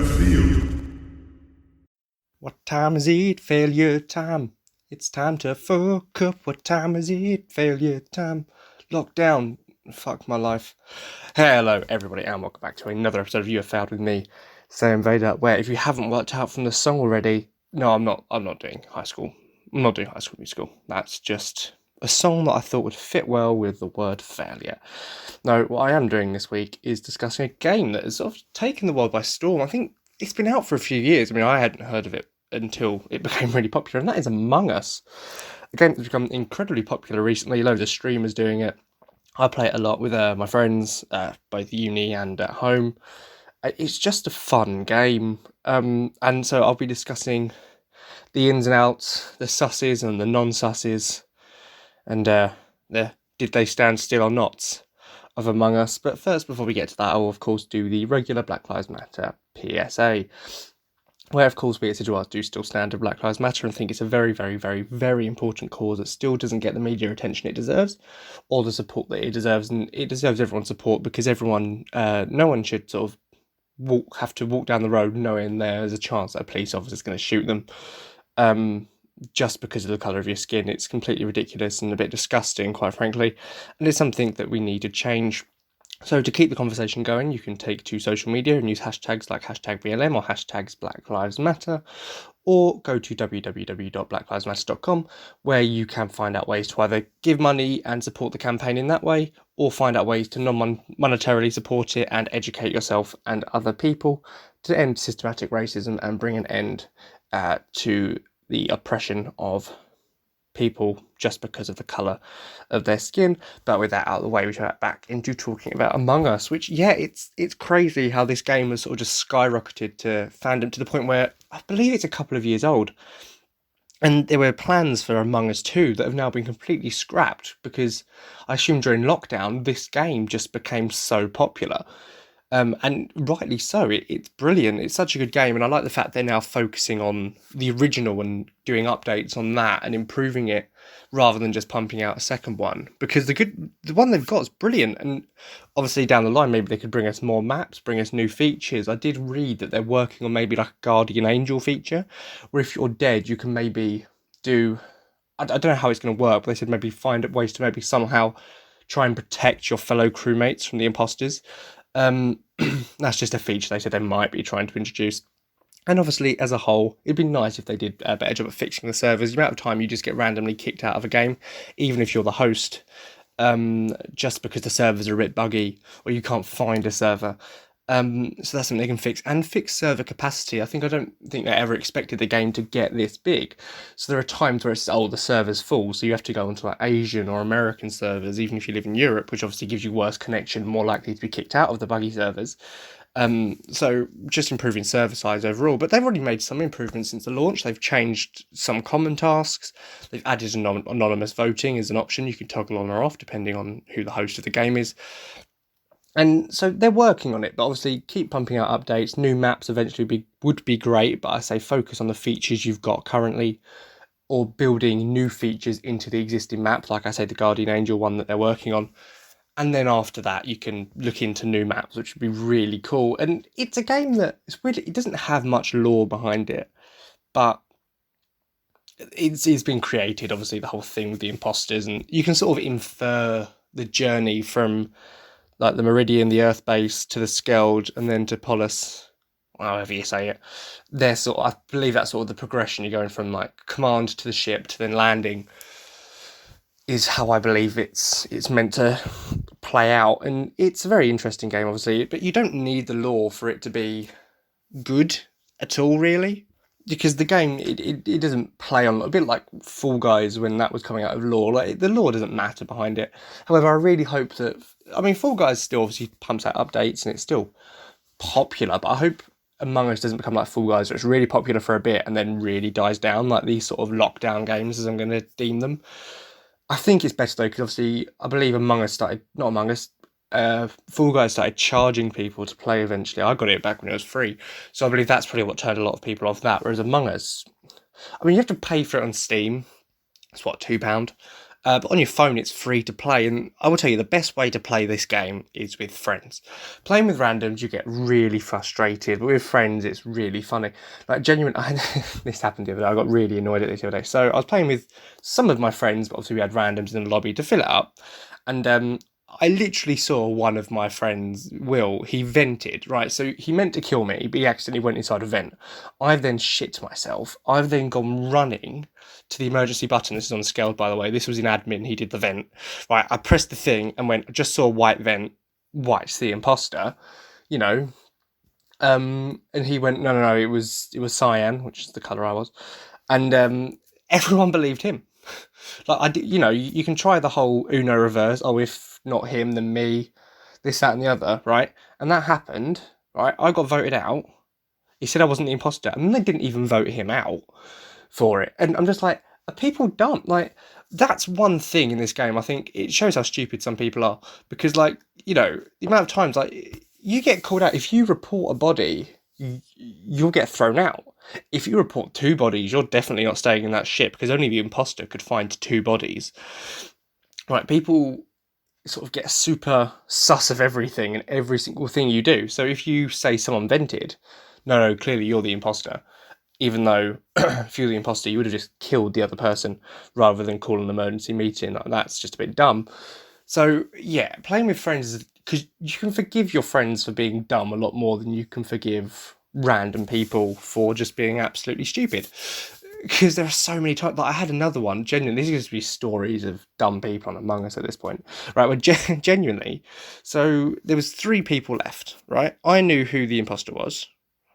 field. What time is it? Failure time. It's time to fuck up. What time is it? Failure time. Lockdown. Fuck my life. Hello, everybody, and welcome back to another episode of You Have Failed with me, Saiyanvader. Where, if you haven't worked out from the song already, no, I'm not doing High School. I'm not doing High School Musical. That's just a song that I thought would fit well with the word failure. No, what I am doing this week is discussing a game that has sort of taken the world by storm. I think it's been out for a few years. I mean, I hadn't heard of it until it became really popular, and that is Among Us. A game that's become incredibly popular recently. Loads of streamers doing it. I play it a lot with my friends, both uni and at home. It's just a fun game, and so I'll be discussing the ins and outs, the susses and the non-susses, and the did they stand still or not of Among Us. But first, before we get to that, I will of course do the regular Black Lives Matter PSA, where of course we at Sigil do still stand with Black Lives Matter and think it's a very, very, very, very important cause that still doesn't get the media attention it deserves, or the support that it deserves, and it deserves everyone's support because everyone, no one should sort of have to walk down the road knowing there's a chance that a police officer is going to shoot them. Just because of the colour of your skin. It's completely ridiculous and a bit disgusting, quite frankly, and it's something that we need to change. So to keep the conversation going, you can take to social media and use hashtags like #BLM or hashtags Black Lives Matter, or go to www.blacklivesmatter.com, where you can find out ways to either give money and support the campaign in that way, or find out ways to non-monetarily support it and educate yourself and other people to end systematic racism and bring an end to the oppression of people just because of the colour of their skin. But with that out of the way, we should get back into talking about Among Us, which, yeah, it's crazy how this game has sort of just skyrocketed to fandom to the point where I believe it's a couple of years old. And there were plans for Among Us 2 that have now been completely scrapped because I assume during lockdown, this game just became so popular. And rightly so. It's brilliant. It's such a good game, and I like the fact they're now focusing on the original and doing updates on that and improving it rather than just pumping out a second one. Because the one they've got is brilliant, and obviously down the line maybe they could bring us more maps, bring us new features. I did read that they're working on maybe like a Guardian Angel feature, where if you're dead, you can maybe do. I don't know how it's going to work, but they said maybe find ways to maybe somehow try and protect your fellow crewmates from the imposters. That's just a feature they said they might be trying to introduce. And obviously, as a whole, it'd be nice if they did a better job at fixing the servers. The amount of time you just get randomly kicked out of a game, even if you're the host, just because the servers are a bit buggy or you can't find a server. So that's something they can fix. And fix server capacity. I don't think they ever expected the game to get this big. So there are times where it's, the server's full, so you have to go onto like Asian or American servers, even if you live in Europe, which obviously gives you worse connection, more likely to be kicked out of the buggy servers. So just improving server size overall, but they've already made some improvements since the launch. They've changed some common tasks. They've added anonymous voting as an option. You can toggle on or off depending on who the host of the game is. And so they're working on it, but obviously keep pumping out updates. New maps eventually would be great, but I say focus on the features you've got currently, or building new features into the existing maps. Like I say, the Guardian Angel one that they're working on. And then after that, you can look into new maps, which would be really cool. And it's a game that it's weird. It doesn't have much lore behind it, but it's been created. Obviously, the whole thing with the imposters, and you can sort of infer the journey from like the Meridian, the Earth base, to the Skeld, and then to Polis, however you say it. They're I believe that's sort of the progression. You're going from like command to the ship to then landing, is how I believe it's meant to play out. And it's a very interesting game, obviously, but you don't need the lore for it to be good at all, really. Because the game, it doesn't play on, a bit like Fall Guys when that was coming out of lore. Like, the lore doesn't matter behind it. However, I really hope that, I mean, Fall Guys still obviously pumps out updates and it's still popular, but I hope Among Us doesn't become like Fall Guys, where it's really popular for a bit and then really dies down, like these sort of lockdown games, as I'm going to deem them. I think it's better though, because obviously I believe Fall Guys started charging people to play eventually. I got it back when it was free, so I believe that's probably what turned a lot of people off that. Whereas Among Us, I mean, you have to pay for it on Steam. It's what, £2. But on your phone, it's free to play. And I will tell you, the best way to play this game is with friends. Playing with randoms, you get really frustrated. But with friends, it's really funny. Like, genuine. This happened the other day. I got really annoyed at this the other day. So I was playing with some of my friends, but obviously we had randoms in the lobby to fill it up. And I literally saw one of my friends, Will, he vented, right? So he meant to kill me, but he accidentally went inside a vent. I've then shit myself. I've then gone running to the emergency button. This is on the scale, by the way. This was in admin. He did the vent. Right, I pressed the thing and went, I just saw a white vent. White's the imposter, you know. And he went, no, it was cyan, which is the colour I was. And everyone believed him. Like, I did, you can try the whole Uno reverse. Oh, if not him, then me. This, that, and the other, right? And that happened, right? I got voted out. He said I wasn't the imposter, and they didn't even vote him out for it. And I'm just like, are people dumb? Like, that's one thing in this game. I think it shows how stupid some people are. Because, like, the amount of times, like, you get called out. If you report a body, you'll get thrown out. If you report 2 bodies, you're definitely not staying in that ship, because only the imposter could find 2 bodies. Right, people sort of get super sus of everything and every single thing you do. So if you say someone vented, no, clearly you're the imposter. Even though if you're the imposter, you would have just killed the other person rather than call an emergency meeting. Like, that's just a bit dumb. So yeah, playing with friends is, because you can forgive your friends for being dumb a lot more than you can forgive random people for just being absolutely stupid. Because there are so many times. Like, I had another one. Genuinely, these are going to be stories of dumb people on Among Us at this point, right? Well, genuinely, so there was 3 people left, right? I knew who the imposter was,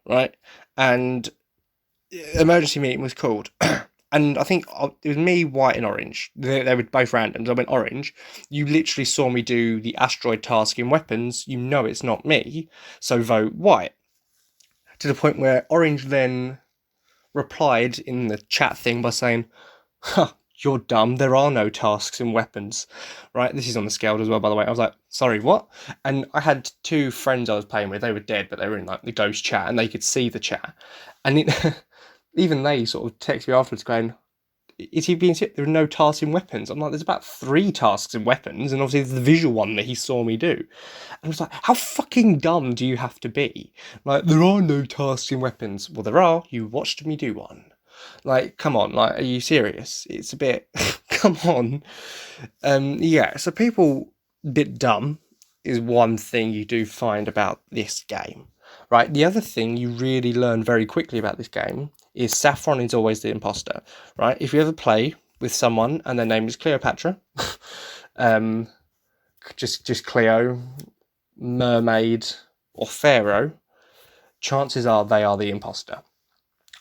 right? And emergency meeting was called. And I think it was me, white, and orange. They were both randoms. I went orange. You literally saw me do the asteroid task in weapons. You know it's not me, so vote white. To the point where orange then replied in the chat thing by saying, "Huh, you're dumb. There are no tasks in weapons." Right? This is on the scale as well, by the way. I was like, sorry, what? And I had 2 friends I was playing with. They were dead, but they were in like the ghost chat, and they could see the chat. And even they sort of text me afterwards going, is he being serious? There are no tasks in weapons. I'm like, there's about 3 tasks in weapons, and obviously there's the visual one that he saw me do. And I was like, how fucking dumb do you have to be? Like, there are no tasks in weapons. Well, there are. You watched me do one. Like, come on. Like, are you serious? It's a bit, come on. Yeah, so people, a bit dumb is one thing you do find about this game. Right, the other thing you really learn very quickly about this game is Saffron is always the imposter, right? If you ever play with someone and their name is Cleopatra, just Cleo, Mermaid, or Pharaoh, chances are they are the imposter.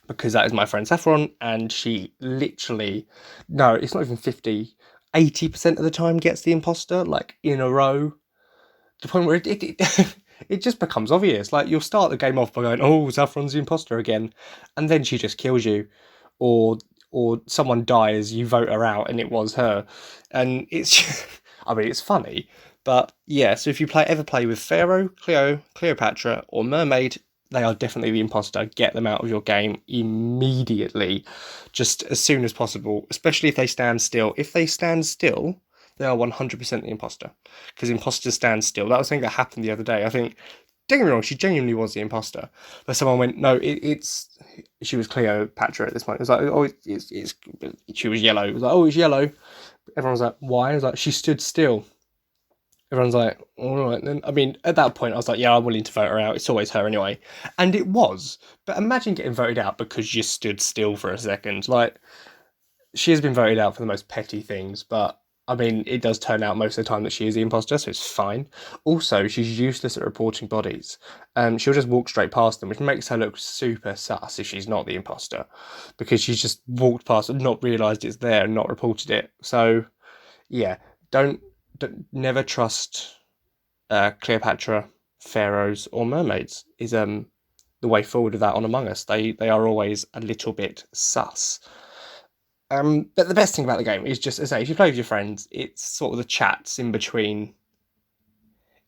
Because that is my friend Saffron, and she literally, no, it's not even 50, 80% of the time gets the imposter, like, in a row. To the point where it just becomes obvious. Like, you'll start the game off by going, oh, Saffron's the imposter again, and then she just kills you, or someone dies, you vote her out, and it was her, and it's, I mean, it's funny, but yeah. So if you ever play with Pharaoh, Cleopatra, or Mermaid, they are definitely the imposter. Get them out of your game immediately, just as soon as possible. Especially if they stand still. If they stand still, they are 100% the imposter, because imposters stand still. That was something that happened the other day. I think, don't get me wrong, she genuinely was the imposter, but someone went, no, she was Cleopatra at this point. It was like, oh, she was yellow. It was like, oh, it's yellow. Everyone was like, why? I was like, she stood still. Everyone's like, all right then. I mean, at that point, I was like, yeah, I'm willing to vote her out. It's always her anyway. And it was. But imagine getting voted out because you stood still for a second. Like, she has been voted out for the most petty things, but I mean, it does turn out most of the time that she is the imposter, so it's fine. Also, she's useless at reporting bodies. She'll just walk straight past them, which makes her look super sus if she's not the imposter, because she's just walked past and not realised it's there and not reported it. So, yeah, don't never trust Cleopatra, pharaohs, or mermaids. Is the way forward of that on Among Us. They are always a little bit sus. But the best thing about the game is just, as I say, if you play with your friends, it's sort of the chats in between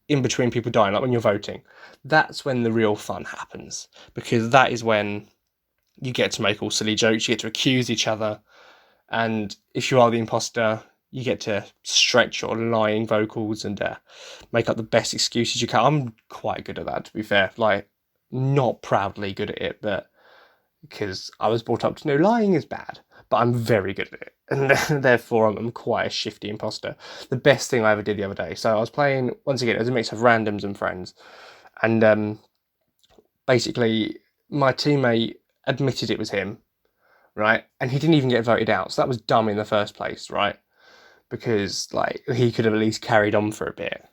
people dying, like when you're voting. That's when the real fun happens, because that is when you get to make all silly jokes, you get to accuse each other, and if you are the imposter, you get to stretch your lying vocals and make up the best excuses you can. I'm quite good at that, to be fair. Like, not proudly good at it, but because I was brought up to know lying is bad, but I'm very good at it, and therefore I'm quite a shifty imposter. The best thing I ever did the other day. So I was playing, once again, it was a mix of randoms and friends, and basically my teammate admitted it was him, right? And he didn't even get voted out, so that was dumb in the first place, right? Because like he could have at least carried on for a bit.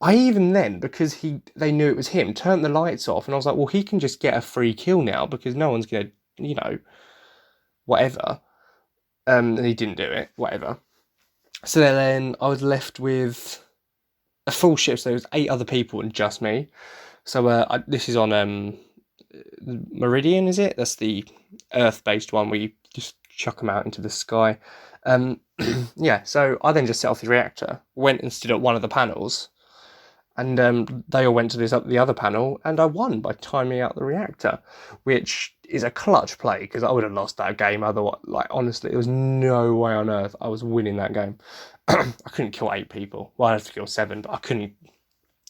I even then, because they knew it was him, turned the lights off, and I was like, well, he can just get a free kill now because no one's gonna, whatever. And he didn't do it, whatever. So then I was left with a full ship. So there was 8 other people and just me. So this is on Meridian, is it? That's the Earth-based one where you just chuck them out into the sky. Yeah. So I then just set off the reactor, went and stood at one of the panels. And they all went to the other panel, and I won by timing out the reactor, which is a clutch play because I would have lost that game otherwise. Like, honestly, there was no way on earth I was winning that game. I couldn't kill 8 people. Well, I had to kill 7, but I couldn't.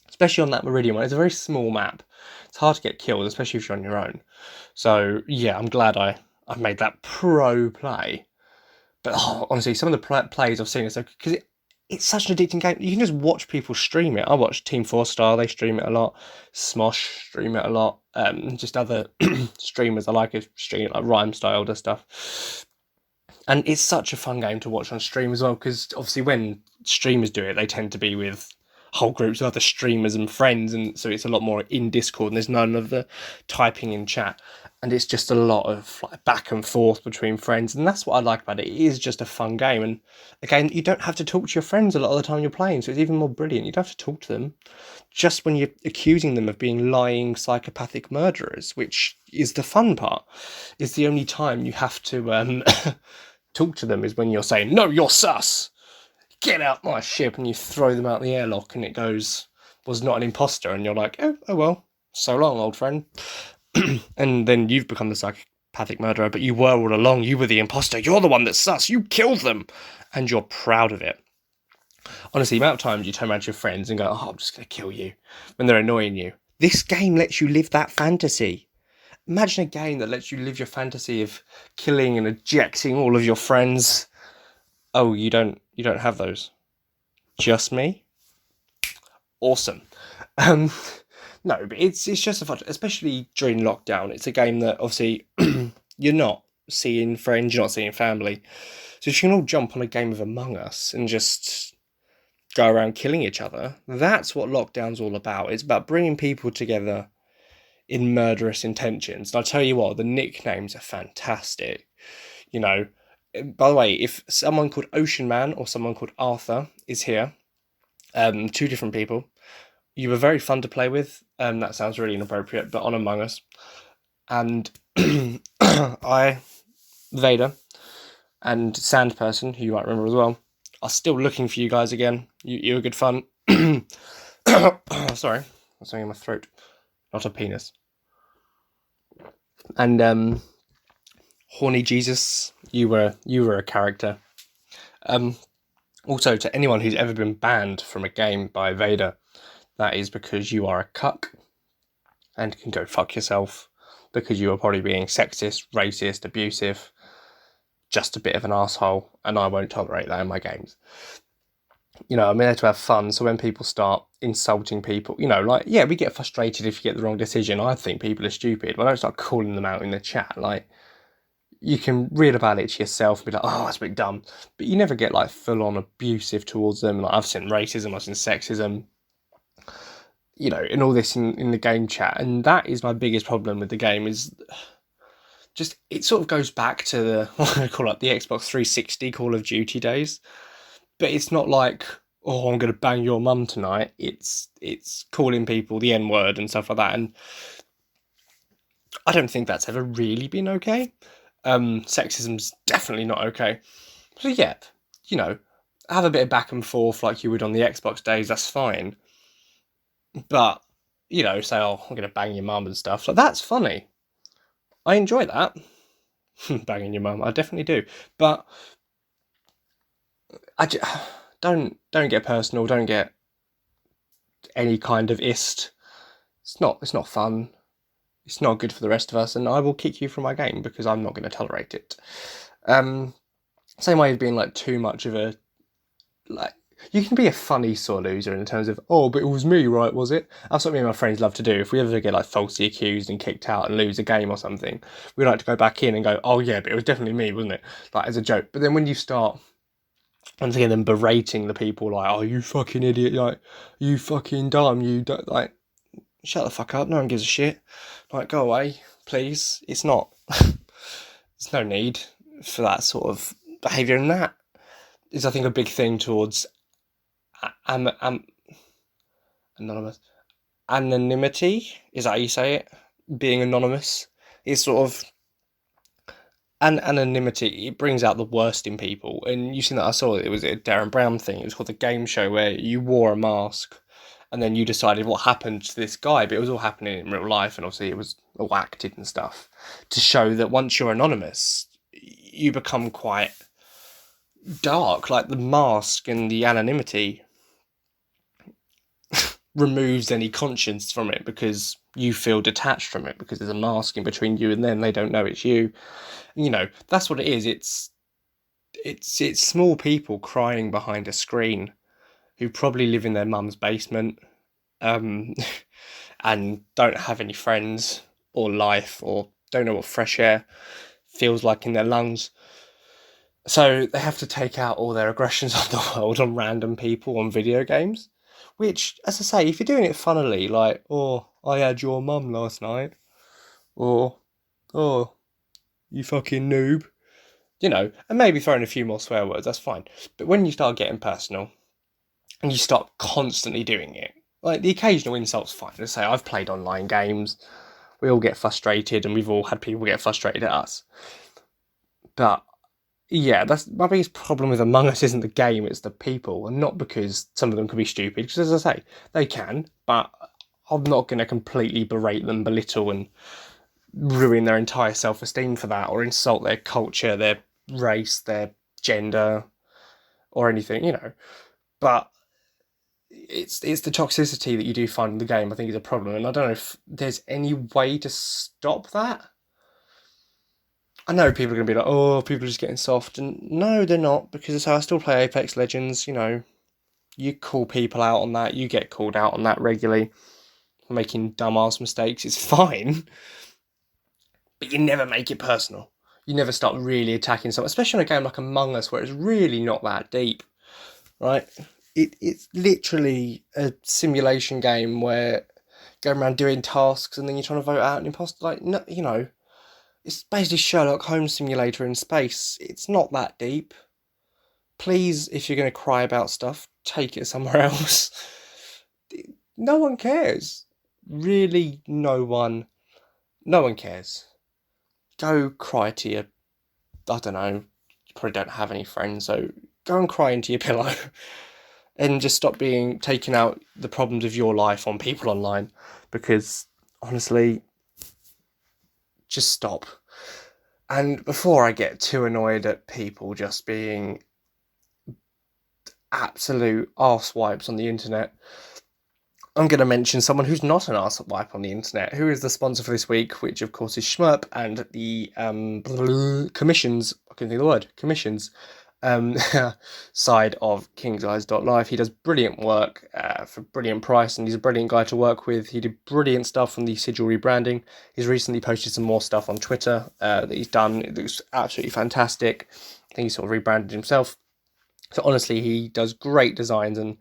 Especially on that Meridian one, it's a very small map. It's hard to get killed, especially if you're on your own. So yeah, I'm glad I made that pro play. But honestly, some of the plays I've seen, because it's such an addicting game. You can just watch people stream it. I watch Team 4 Star, they stream it a lot. Smosh stream it a lot. Just other streamers I like stream it, like Rhyme Style stuff. And it's such a fun game to watch on stream as well, because obviously when streamers do it, they tend to be with whole groups of other streamers and friends, and so it's a lot more in Discord, and there's none of the typing in chat, and it's just a lot of like back and forth between friends, and that's what I like about it. It is just a fun game, and again, you don't have to talk to your friends a lot of the time you're playing, so it's even more brilliant. You don't have to talk to them just when you're accusing them of being lying psychopathic murderers, which is the fun part. Is the only time you have to talk to them is when you're saying, no, you're sus, get out my ship, and you throw them out the airlock, and it goes, was not an imposter, and you're like, oh well, so long, old friend. And then you've become the psychopathic murderer, but you were all along, you were the imposter, you're the one that's sus, you killed them, and you're proud of it. Honestly, the amount of times you turn around to your friends and go, oh, I'm just going to kill you, when they're annoying you. This game lets you live that fantasy. Imagine a game that lets you live your fantasy of killing and ejecting all of your friends. Oh, you don't have those? Just me? Awesome. No, but it's just a fun, especially during lockdown. It's a game that obviously you're not seeing friends, you're not seeing family. So if you can all jump on a game of Among Us and just go around killing each other, that's what lockdown's all about. It's about bringing people together in murderous intentions. And I'll tell you what, the nicknames are fantastic. By the way, if someone called Ocean Man or someone called Arthur is here, 2 different people, you were very fun to play with. That sounds really inappropriate, but on Among Us. And I, Vader, and Sandperson, who you might remember as well, are still looking for you guys again. You were good fun. Sorry, that's something in my throat. Not a penis. And Horny Jesus, you were a character. Also, to anyone who's ever been banned from a game by Vader, that is because you are a cuck and can go fuck yourself, because you are probably being sexist, racist, abusive, just a bit of an asshole, and I won't tolerate that in my games. I'm there to have fun, so when people start insulting people, yeah, we get frustrated if you get the wrong decision. I think people are stupid, but I don't start calling them out in the chat. Like, you can read about it to yourself and be like, oh, that's a bit dumb, but you never get like full-on abusive towards them. Like, I've seen racism, I've seen sexism, and all this in the game chat, and that is my biggest problem with the game. Is just, it sort of goes back to the, what I call it, the Xbox 360 Call of Duty days, but it's not like, oh, I'm going to bang your mum tonight. It's calling people the N-word and stuff like that, and I don't think that's ever really been okay. Sexism's definitely not okay. So yeah, have a bit of back and forth like you would on the Xbox days, that's fine. But, say, oh, I'm going to bang your mum and stuff, like, that's funny. I enjoy that. Banging your mum, I definitely do. But don't get personal. Don't get any kind of ist. It's not fun. It's not good for the rest of us, and I will kick you from my game because I'm not going to tolerate it. Same way as being like too much of a like. You can be a funny sore loser in terms of, oh, but it was me, right, was it? That's what me and my friends love to do. If we ever get like falsely accused and kicked out and lose a game or something, we like to go back in and go, oh yeah, but it was definitely me, wasn't it? Like as a joke. But then when you start once again them berating the people like, oh, you fucking idiot, like, you fucking dumb, you don't, like, shut the fuck up, no one gives a shit. Like, go away, please. It's not. There's no need for that sort of behaviour, and that is, I think, a big thing towards anonymous anonymity. Is that how you say it? Being anonymous is sort of anonymity. It brings out the worst in people, and you've seen that. I saw it was a Darren Brown thing. It was called The Game Show, where you wore a mask, and then you decided what happened to this guy, but it was all happening in real life, and obviously it was all acted and stuff to show that once you're anonymous, you become quite dark. Like the mask and the anonymity removes any conscience from it because you feel detached from it because there's a mask in between you and them. They don't know it's you. You know, that's what it is. It's small people crying behind a screen who probably live in their mum's basement, and don't have any friends or life, or don't know what fresh air feels like in their lungs. So they have to take out all their aggressions on the world on random people on video games. Which, as I say, if you're doing it funnily, like, oh, I had your mum last night, or, oh, you fucking noob, you know, and maybe throwing a few more swear words, that's fine. But when you start getting personal, and you start constantly doing it, like the occasional insult's fine. Let's say I've played online games, we all get frustrated, and we've all had people get frustrated at us. But yeah, that's my biggest problem with Among Us isn't the game, it's the people, and not because some of them can be stupid, because as I say, they can, but I'm not going to completely berate them, belittle, and ruin their entire self-esteem for that, or insult their culture, their race, their gender, or anything, you know. But it's the toxicity that you do find in the game, I think, is a problem, and I don't know if there's any way to stop that. I know people are going to be like, oh, people are just getting soft, and no, they're not, because I still play Apex Legends, you know, you call people out on that, you get called out on that regularly, making dumbass mistakes, it's fine, but you never make it personal. You never start really attacking someone, especially on a game like Among Us, where it's really not that deep, right? It's literally a simulation game where you're going around doing tasks, and then you're trying to vote out an imposter, like, no, you know, it's basically Sherlock Holmes simulator in space. It's not that deep. Please, if you're going to cry about stuff, take it somewhere else. No one cares. Really, no one cares. Go cry to your, I don't know, you probably don't have any friends, so go and cry into your pillow. And just stop taking out the problems of your life on people online. Because, honestly, just stop. And before I get too annoyed at people just being absolute arsewipe on the internet, I'm going to mention someone who's not an arsewipe on the internet, who is the sponsor for this week, which of course is Shmurp, and the commissions, I couldn't think of the word, commissions, side of kingseyes.life. He does brilliant work for brilliant price, and he's a brilliant guy to work with. He did brilliant stuff on the sigil rebranding. He's recently posted some more stuff on Twitter that he's done. It looks absolutely fantastic. I think he sort of rebranded himself. So honestly, he does great designs, and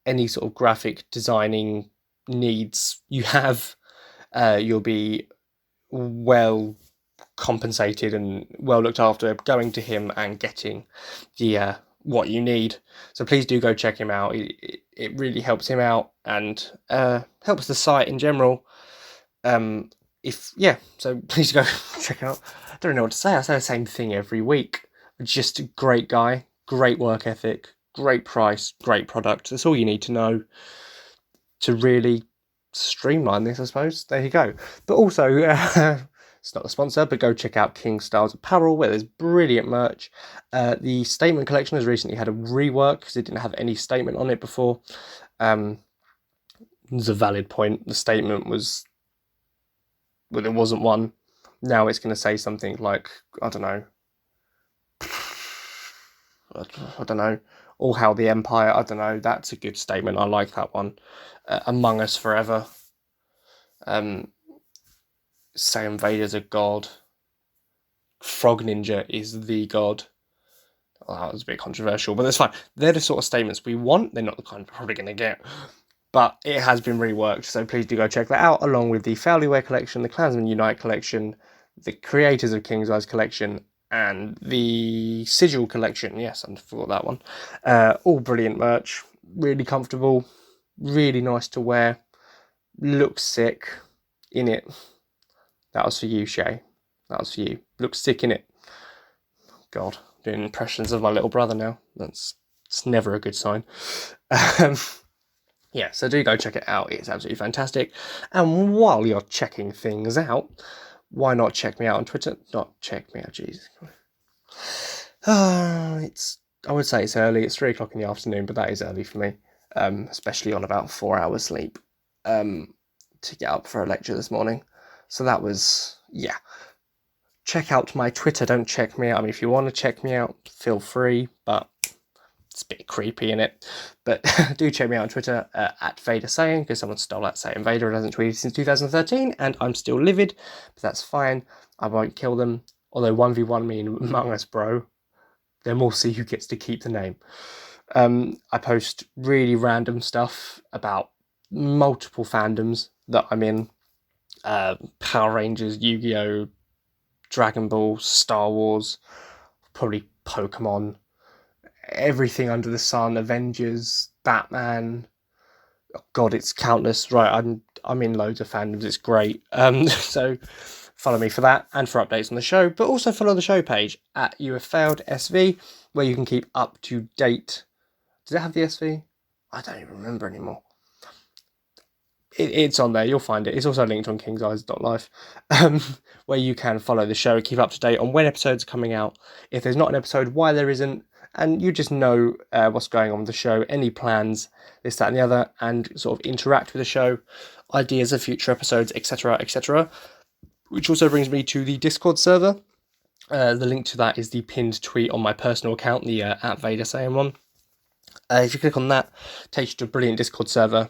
any sort of graphic designing needs you have, you'll be well compensated and well looked after going to him and getting the what you need. So please do go check him out. It really helps him out, and helps the site in general. So please go check out. I don't know what to say. I say the same thing every week. Just a great guy, great work ethic, great price, great product. That's all you need to know to really streamline this, I suppose. There you go. But also, It's not a sponsor, but go check out King Styles Apparel, where there's brilliant merch. The statement collection has recently had a rework because it didn't have any statement on it before. It's a valid point. The statement was, well, there wasn't one. Now it's going to say something like, I don't know, all hail the Empire. I don't know. That's a good statement. I like that one. Among Us forever. Saiyanvader's a god. Frog Ninja is the god. Oh, that was a bit controversial, but that's fine. They're the sort of statements we want. They're not the kind we're probably going to get. But it has been reworked, so please do go check that out, along with the Fowlyware collection, the Klansman Unite collection, the Creators of King's Eyes collection, and the Sigil collection. Yes, I forgot that one. All brilliant merch, really comfortable, really nice to wear, looks sick in it. That was for you, Shay. That was for you. Looks sick in it. God, doing impressions of my little brother now. It's never a good sign. Yeah, so do go check it out. It's absolutely fantastic. And while you're checking things out, why not check me out on Twitter? Not check me out, Jesus. I would say it's early. It's 3 o'clock in the afternoon, but that is early for me, especially on about 4 hours sleep, to get up for a lecture this morning. So that was, yeah. Check out my Twitter. Don't check me out. I mean, if you want to check me out, feel free, but it's a bit creepy in it. But do check me out on Twitter at Vader Saiyan, because someone stole that Saiyanvader and hasn't tweeted since 2013, and I'm still livid, but that's fine. I won't kill them. Although 1v1 me and Among Us, bro. Then we'll see who gets to keep the name. I post really random stuff about multiple fandoms that I'm in. Power Rangers, Yu-Gi-Oh!, Dragon Ball, Star Wars, probably Pokemon, everything under the sun, Avengers, Batman. Oh God, it's countless. Right, I'm in loads of fandoms. It's great. So follow me for that and for updates on the show, but also follow the show page at You Have Failed SV, where you can keep up to date. Does it have the SV? I don't even remember anymore. It's on there. You'll find it. It's also linked on kingseyes.life, where you can follow the show, keep up to date on when episodes are coming out. If there's not an episode, why there isn't, and you just know what's going on with the show, any plans, this, that, and the other, and sort of interact with the show, ideas of future episodes, etc., etc. Which also brings me to the Discord server. The link to that is the pinned tweet on my personal account, the at Vader Saiyan one. If you click on that, it takes you to a brilliant Discord server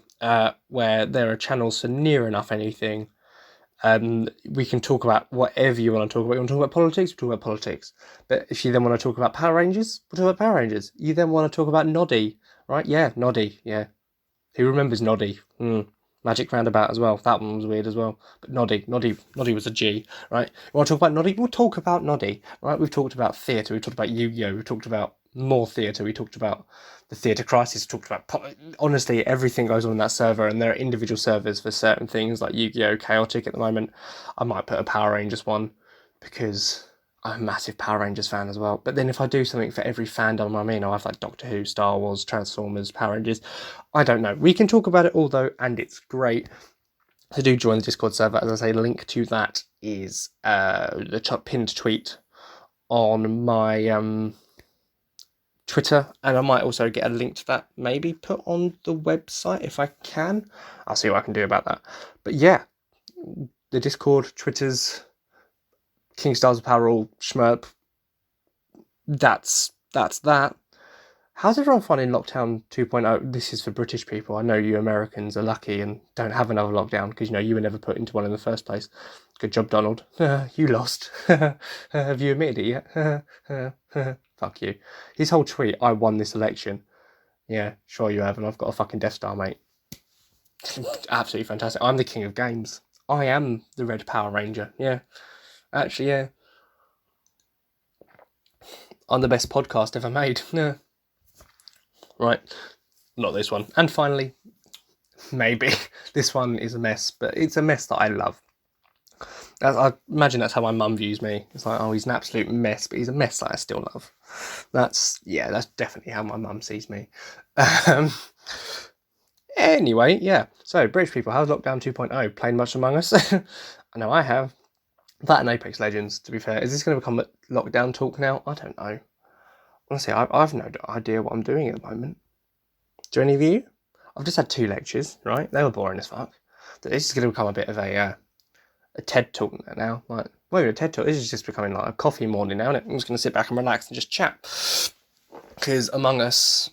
where there are channels for near enough anything. We can talk about whatever you want to talk about. You want to talk about politics? We'll talk about politics. But if you then want to talk about Power Rangers, we'll talk about Power Rangers. You then want to talk about Noddy, right? Yeah, Noddy, yeah. Who remembers Noddy? Magic Roundabout as well. That one was weird as well. But Noddy was a G, right? You want to talk about Noddy? We'll talk about Noddy, right? We've talked about theatre. We've talked about Yu-Gi-Oh! We've talked about more theatre. We talked about the theatre crisis. We talked about honestly everything goes on in that server, and there are individual servers for certain things like Yu-Gi-Oh! Chaotic at the moment. I might put a Power Rangers one because I'm a massive Power Rangers fan as well. But then if I do something for every fandom I'm in, I'll have like Doctor Who, Star Wars, Transformers, Power Rangers. I don't know. We can talk about it all though, and it's great. So do join the Discord server. As I say, link to that is the pinned tweet on my Twitter, and I might also get a link to that maybe put on the website if I can. I'll see what I can do about that. But yeah, the Discord, Twitter's, King Stars Apparel, Schmerp. That's that. How's everyone finding lockdown 2.0? This is for British people. I know you Americans are lucky and don't have another lockdown because, you know, you were never put into one in the first place. Good job, Donald. You lost. Have you admitted it yet? Fuck you. His whole tweet, I won this election. Yeah, sure you have, and I've got a fucking Death Star, mate. Absolutely fantastic. I'm the king of games. I am the Red Power Ranger. Yeah. Actually, yeah. I'm the best podcast ever made. Yeah. Right. Not this one. And finally, maybe, this one is a mess, but it's a mess that I love. I imagine that's how my mum views me. It's like, oh, he's an absolute mess, but he's a mess that I still love. That's definitely how my mum sees me. Anyway, yeah. So, British people, how's Lockdown 2.0? Playing much Among Us? I know I have. That and Apex Legends, to be fair. Is this going to become a lockdown talk now? I don't know. Honestly, I've no idea what I'm doing at the moment. Do any of you? I've just had 2 lectures, right? They were boring as fuck. This is going to become a bit of a TED talk now. Like, well, a TED talk. This is just becoming like a coffee morning now, isn't it? I'm just going to sit back and relax and just chat. Because Among Us,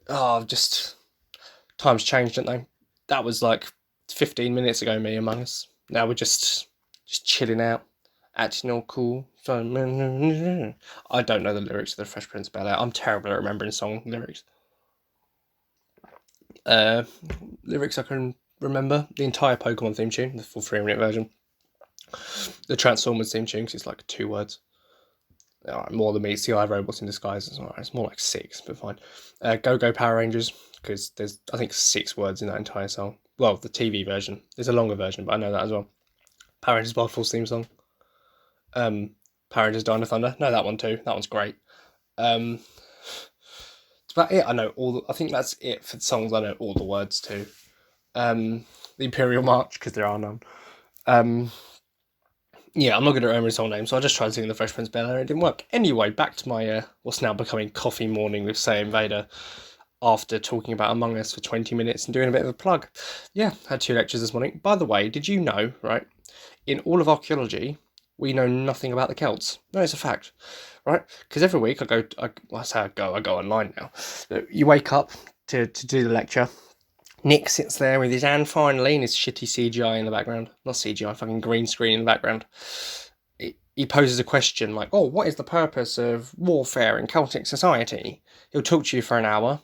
times changed, don't they? That was like 15 minutes ago, me Among Us. Now we're just chilling out, acting all cool. I don't know the lyrics of the Fresh Prince of Bel-Air. I'm terrible at remembering song lyrics. Lyrics I can remember: the entire Pokemon theme tune, the full 3-minute version. The Transformers theme tune, because it's like 2 words. More than meets the eye, robots in disguise. It's more like 6, but fine. Go Go Power Rangers, because there's, I think, 6 words in that entire song. Well, the TV version. There's a longer version, but I know that as well. Power Rangers Wild Force theme song. Power Rangers Dino Thunder. No, that one too. That one's great. It's about it. I know I think that's it for the songs I know all the words to. The Imperial March, because there are none. Yeah, I'm not good at remembering song names, so I just tried singing the Fresh Prince of Bel-Air and it didn't work. Anyway, back to my what's now becoming coffee morning with Saiyanvader after talking about Among Us for 20 minutes and doing a bit of a plug. Yeah, had 2 lectures this morning. By the way, did you know, right, in all of archaeology, we know nothing about the Celts. No, it's a fact, right? Because every week I go online now. You wake up to do the lecture. Nick sits there with his hand finally and his shitty CGI in the background. Not CGI, fucking green screen in the background. He poses a question like, oh, what is the purpose of warfare in Celtic society? He'll talk to you for an hour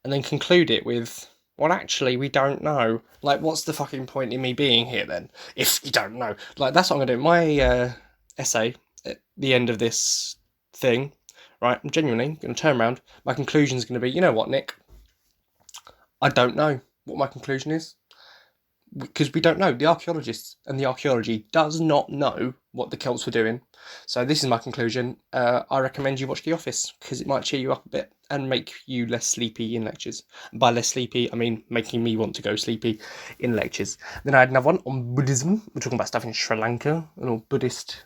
and then conclude it with, well, actually, we don't know. Like, what's the fucking point in me being here then, if you don't know? Like, that's what I'm going to do. My essay at the end of this thing, right, I'm genuinely going to turn around. My conclusion is going to be, you know what, Nick? I don't know what my conclusion is. Because we don't know. The archaeologists and the archaeology does not know what the Celts were doing. So this is my conclusion. I recommend you watch The Office, because it might cheer you up a bit and make you less sleepy in lectures. By less sleepy, I mean making me want to go sleepy in lectures. Then I had another one on Buddhism. We're talking about stuff in Sri Lanka, and all Buddhist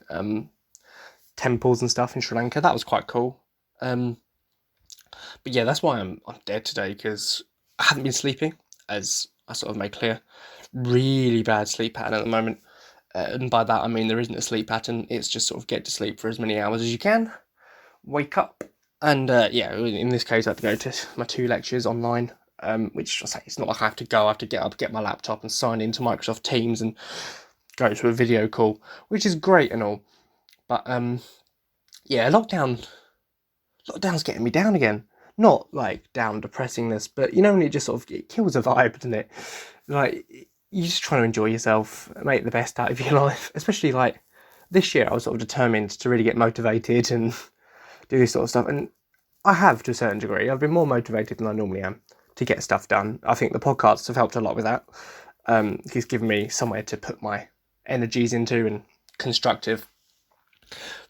temples and stuff in Sri Lanka. That was quite cool. But yeah, that's why I'm dead today, because I haven't been sleeping, as I sort of made clear. Really bad sleep pattern at the moment. And by that I mean there isn't a sleep pattern, it's just sort of get to sleep for as many hours as you can, wake up, and yeah, in this case I have to go to my 2 lectures online, which I say, it's not like I have to go, I have to get up, get my laptop and sign into Microsoft Teams and go to a video call, which is great and all, but yeah, lockdown's getting me down again. Not like down depressingness, but you know when it just sort of, it kills a vibe, doesn't it? Like, you're just trying to enjoy yourself, make the best out of your life. Especially like this year, I was sort of determined to really get motivated and do this sort of stuff. And I have, to a certain degree. I've been more motivated than I normally am to get stuff done. I think the podcasts have helped a lot with that. It's given me somewhere to put my energies into and constructive.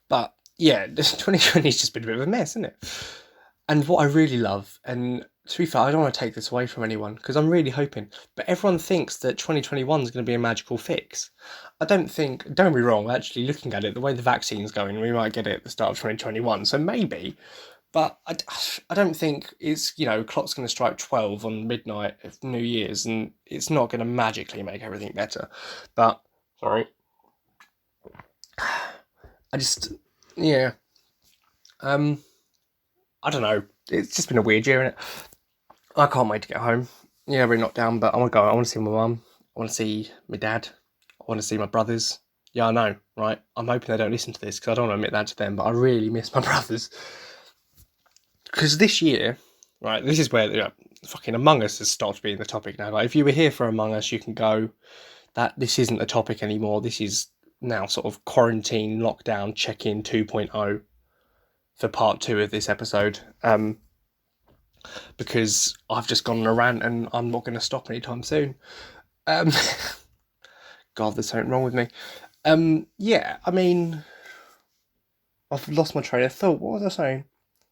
But yeah, 2020's just been a bit of a mess, isn't it? And what I really love, and to be fair, I don't want to take this away from anyone, because I'm really hoping, but everyone thinks that 2021 is going to be a magical fix. I don't think, don't be wrong, actually looking at it, the way the vaccine's going, we might get it at the start of 2021, so maybe, but I don't think it's, clock's going to strike 12 on midnight of New Year's, and it's not going to magically make everything better. But, sorry. Yeah. I don't know. It's just been a weird year, innit? I can't wait to get home. Yeah, we're not down, but I want to go. I want to see my mum. I want to see my dad. I want to see my brothers. Yeah, I know, right? I'm hoping they don't listen to this, because I don't want to admit that to them, but I really miss my brothers. Because this year, right, this is where fucking Among Us has stopped being the topic now. Like, if you were here for Among Us, you can go. This isn't the topic anymore. This is now sort of quarantine, lockdown, check-in 2.0 for part 2 of this episode. Because I've just gone on a rant and I'm not going to stop anytime soon. God, there's something wrong with me. Yeah, I mean, I've lost my train of thought. What was I saying?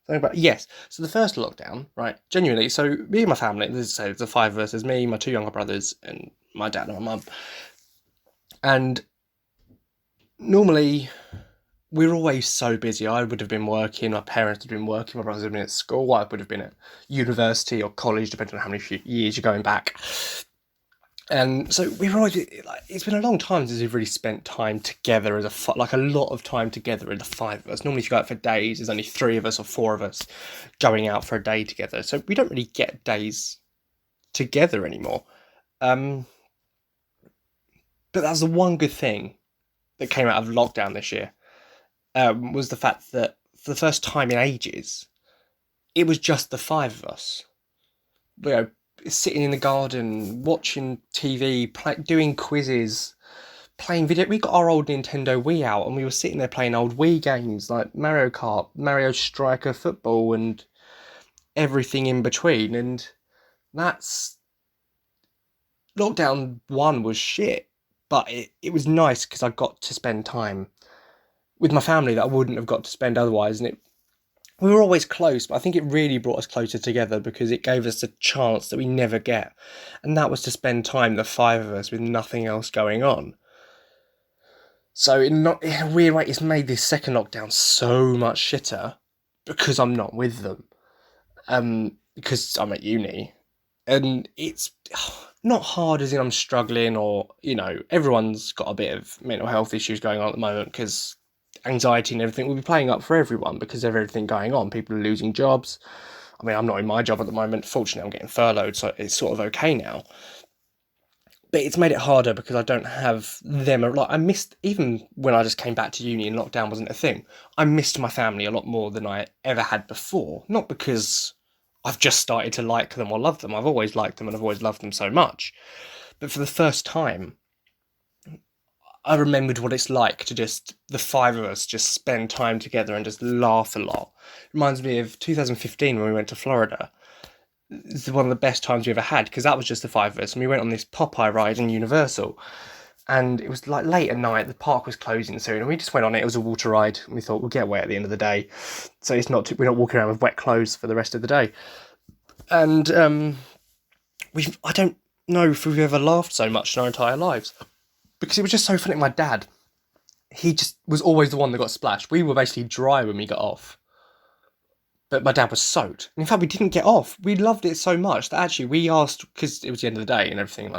Something about, yes, so the first lockdown, right, genuinely, so me and my family, there's the 5 of us, there's me, my 2 younger brothers, and my dad and my mum. And normally we're always so busy. I would have been working, my parents would have been working, my brothers would have been at school, I would have been at university or college, depending on how many years you're going back. And so we've always like it's been a long time since we've really spent time together as like a lot of time together in the five of us. Normally, if you go out for days, there's only three of us or four of us going out for a day together. So we don't really get days together anymore. But that's the one good thing that came out of lockdown this year. Was the fact that for the first time in ages, it was just the five of us. You know, sitting in the garden, watching TV, doing quizzes, playing video. We got our old Nintendo Wii out, and we were sitting there playing old Wii games like Mario Kart, Mario Striker Football, and everything in between. And that's lockdown one was shit, but it was nice because I got to spend time with my family that I wouldn't have got to spend otherwise, and we were always close, but I think it really brought us closer together because it gave us a chance that we never get, and that was to spend time, the five of us, with nothing else going on. So in a weird way, it's made this second lockdown so much shitter because I'm not with them, because I'm at uni, and it's not hard as in I'm struggling or, everyone's got a bit of mental health issues going on at the moment because anxiety and everything will be playing up for everyone because of everything going on. People are losing jobs. I mean, I'm not in my job at the moment. Fortunately, I'm getting furloughed, so it's sort of okay now. But it's made it harder because I don't have them. Like, I missed, even when I just came back to uni and lockdown wasn't a thing, I missed my family a lot more than I ever had before. Not because I've just started to like them or love them. I've always liked them and I've always loved them so much. But for the first time, I remembered what it's like to just, the five of us, just spend time together and just laugh a lot. It reminds me of 2015 when we went to Florida. It's one of the best times we ever had because that was just the five of us. And we went on this Popeye ride in Universal. And it was like late at night, the park was closing soon, and we just went on it. It was a water ride, and we thought we'll get wet at the end of the day. So we're not walking around with wet clothes for the rest of the day. And I don't know if we've ever laughed so much in our entire lives. Because it was just so funny. My dad, he just was always the one that got splashed. We were basically dry when we got off. But my dad was soaked. And in fact, we didn't get off. We loved it so much that actually we asked, because it was the end of the day and everything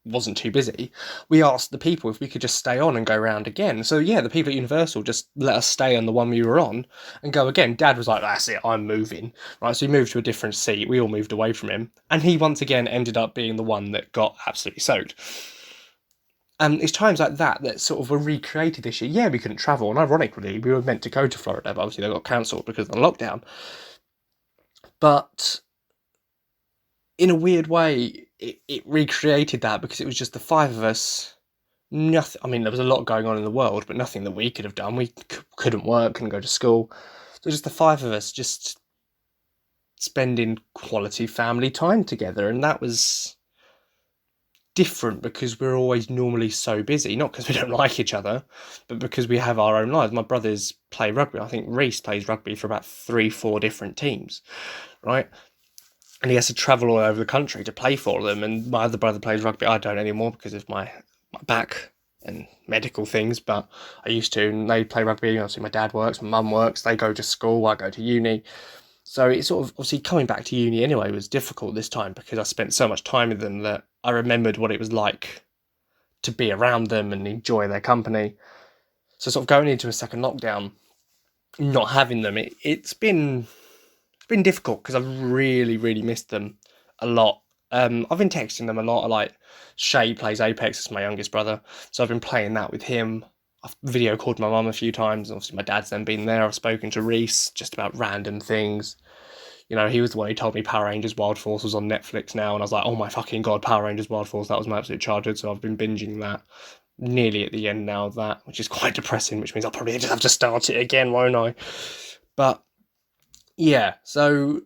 wasn't too busy, we asked the people if we could just stay on and go round again. So yeah, the people at Universal just let us stay on the one we were on and go again. Dad was like, that's it, I'm moving. Right, so he moved to a different seat. We all moved away from him. And he once again ended up being the one that got absolutely soaked. And it's times like that sort of were recreated this year. Yeah, we couldn't travel, and ironically, we were meant to go to Florida, but obviously they got cancelled because of the lockdown. But in a weird way, it recreated that because it was just the five of us. Nothing. I mean, there was a lot going on in the world, but nothing that we could have done. We couldn't work, couldn't go to school. So just the five of us just spending quality family time together, and that was different because we're always normally so busy, not because we don't like each other, but because we have our own lives. My brothers play rugby. I think Reese plays rugby for about 3-4 different teams, right? And he has to travel all over the country to play for them. And my other brother plays rugby. I don't anymore because of my back and medical things, but I used to. And they play rugby. Obviously, my dad works, my mum works. They go to school. I go to uni. So it's sort of, obviously, coming back to uni anyway was difficult this time because I spent so much time with them that I remembered what it was like to be around them and enjoy their company. So sort of going into a second lockdown, not having them, it's been difficult because I've really, really missed them a lot. I've been texting them a lot. Like, Shay plays Apex, it's my youngest brother, so I've been playing that with him. I've video called my mum a few times. Obviously, my dad's then been there. I've spoken to Reese just about random things. He was the one who told me Power Rangers Wild Force was on Netflix now, and I was like, oh my fucking god, Power Rangers Wild Force, that was my absolute childhood, so I've been binging that. Nearly at the end now of that, which is quite depressing, which means I'll probably just have to start it again, won't I? But, yeah, so,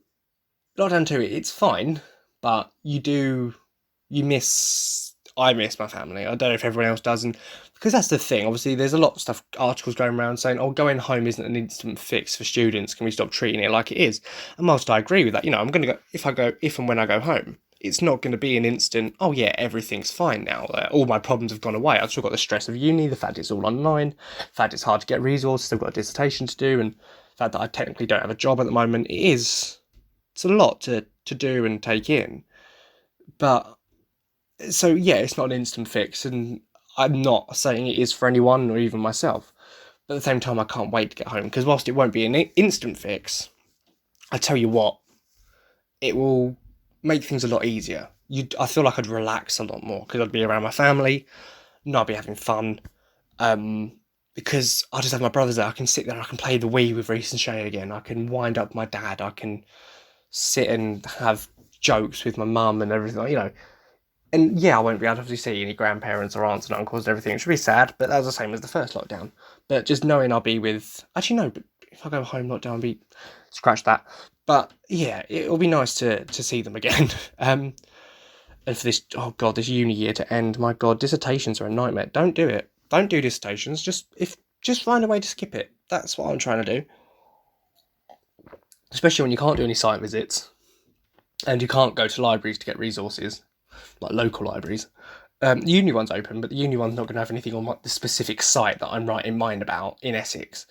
Lockdown 2, it's fine, but I miss my family. I don't know if everyone else does, and because that's the thing. Obviously, there's a lot of stuff, articles going around saying, "Oh, going home isn't an instant fix for students. Can we stop treating it like it is?" And whilst I agree with that, I'm going to go if and when I go home, it's not going to be an instant, oh yeah, everything's fine now. All my problems have gone away. I've still got the stress of uni, the fact it's all online, the fact it's hard to get resources, I've got a dissertation to do, and the fact that I technically don't have a job at the moment. It's a lot to do and take in. But, so yeah, it's not an instant fix, and I'm not saying it is for anyone or even myself. But at the same time, I can't wait to get home, because whilst it won't be an instant fix, I tell you what, it will make things a lot easier. I feel like I'd relax a lot more because I'd be around my family, and I'd be having fun. Because I just have my brothers there. I can sit there and I can play the Wii with Reese and Shay again. I can wind up my dad. I can sit and have jokes with my mum and everything, you know. And yeah, I won't be able to see any grandparents or aunts and uncles and everything. It should be sad, but that was the same as the first lockdown. But just knowing I'll be with... Actually, no, but if I go home lockdown, scratch that. But yeah, it'll be nice to see them again. And for this, oh God, this uni year to end, my God, dissertations are a nightmare. Don't do it. Don't do dissertations. Just find a way to skip it. That's what I'm trying to do. Especially when you can't do any site visits and you can't go to libraries to get resources, like local libraries. The uni one's open, but the uni one's not going to have anything on the specific site that I'm right in mind about in Essex,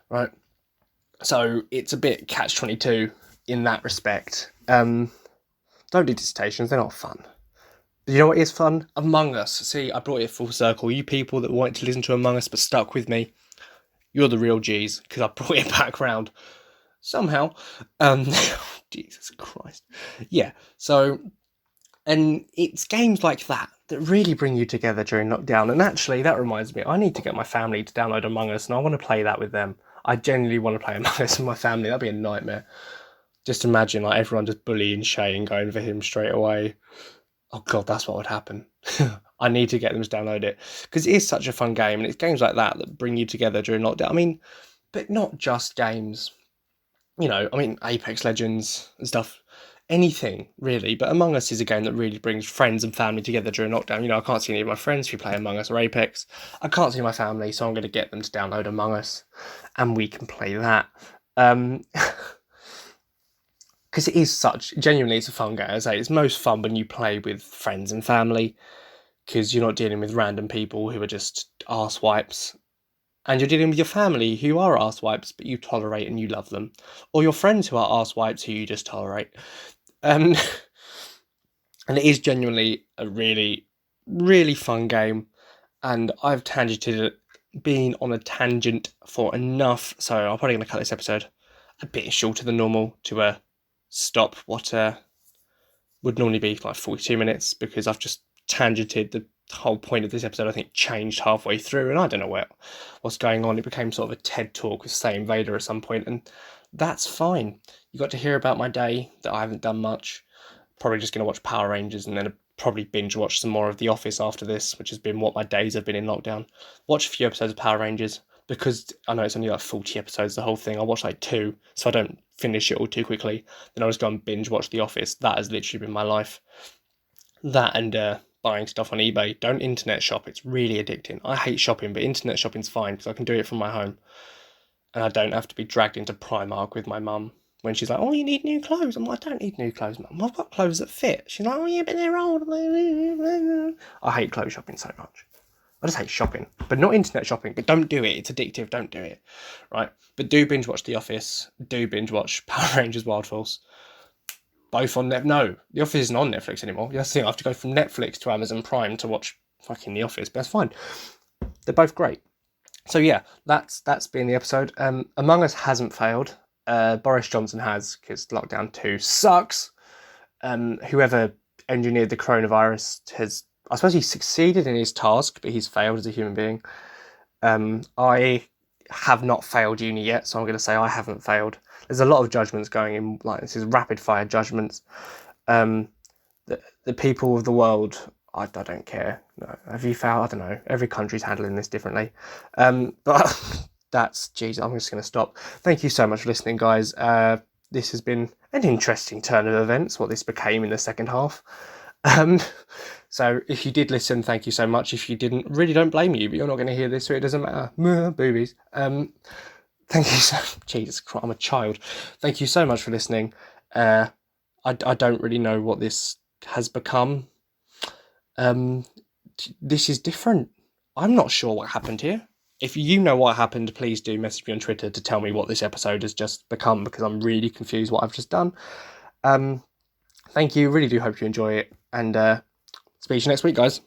right? So it's a bit catch-22 in that respect. Don't do dissertations, they're not fun. But you know what is fun? Among Us. See, I brought it full circle. You people that wanted to listen to Among Us but stuck with me, you're the real G's, because I brought it back round somehow. Jesus Christ. Yeah, so... And it's games like that really bring you together during lockdown. And actually, that reminds me, I need to get my family to download Among Us, and I want to play that with them. I genuinely want to play Among Us with my family. That'd be a nightmare. Just imagine like everyone just bullying Shay and going for him straight away. Oh God, that's what would happen. I need to get them to download it, because it is such a fun game, and it's games like that bring you together during lockdown. I mean, but not just games. You know, I mean, Apex Legends and stuff. Anything really, but Among Us is a game that really brings friends and family together during lockdown. You know, I can't see any of my friends who play Among Us or Apex. I can't see my family, so I'm going to get them to download Among Us, and we can play that. Because it is genuinely, it's a fun game. As I say, it's most fun when you play with friends and family, because you're not dealing with random people who are just arse-wipes. And you're dealing with your family who are arse-wipes, but you tolerate and you love them. Or your friends who are arse-wipes who you just tolerate. And it is genuinely a really, really fun game. And I've tangented been on a tangent for enough. So I'm probably going to cut this episode a bit shorter than normal to stop what would normally be like 42 minutes, because I've just tangented. The whole point of this episode, I think, changed halfway through, and I don't know what's going on. It became sort of a TED talk with Saiyanvader at some point, and that's fine. You got to hear about my day, that I haven't done much. Probably just going to watch Power Rangers, and then probably binge watch some more of The Office after this, which has been what my days have been in lockdown. Watch a few episodes of Power Rangers, because I know it's only like 40 episodes, the whole thing. I'll watch like 2, so I don't finish it all too quickly. Then I'll just go and binge watch The Office. That has literally been my life. That and buying stuff on eBay. Don't internet shop, it's really addicting. I hate shopping, but internet shopping's fine, because I can do it from my home. And I don't have to be dragged into Primark with my mum when she's like, oh, you need new clothes. I'm like, I don't need new clothes, mum. I've got clothes that fit. She's like, oh, yeah, but they're old. I hate clothes shopping so much. I just hate shopping, but not internet shopping. But don't do it. It's addictive. Don't do it. Right? But do binge watch The Office. Do binge watch Power Rangers Wild Force. Both on Netflix. No, The Office isn't on Netflix anymore. That's the thing. I have to go from Netflix to Amazon Prime to watch fucking The Office. But that's fine. They're both great. So yeah, that's been the episode. Among Us hasn't failed. Boris Johnson has, because lockdown 2 sucks. Whoever engineered the coronavirus has, I suppose, he succeeded in his task, but he's failed as a human being. I have not failed uni yet, so I'm going to say I haven't failed. There's a lot of judgments going in, like this is rapid fire judgments. The people of the world, I don't care. No. Have you failed? I don't know. Every country's handling this differently. But that's, geez, I'm just going to stop. Thank you so much for listening, guys. This has been an interesting turn of events, what this became in the second half. So if you did listen, thank you so much. If you didn't, really don't blame you, but you're not going to hear this, so it doesn't matter. Boobies. Thank you so... Jesus Christ, I'm a child. Thank you so much for listening. I don't really know what this has become. This is different. I'm not sure what happened here. If you know what happened, please do message me on Twitter to tell me what this episode has just become, because I'm really confused what I've just done. Thank you. Really do hope you enjoy it, and speak to you next week, guys.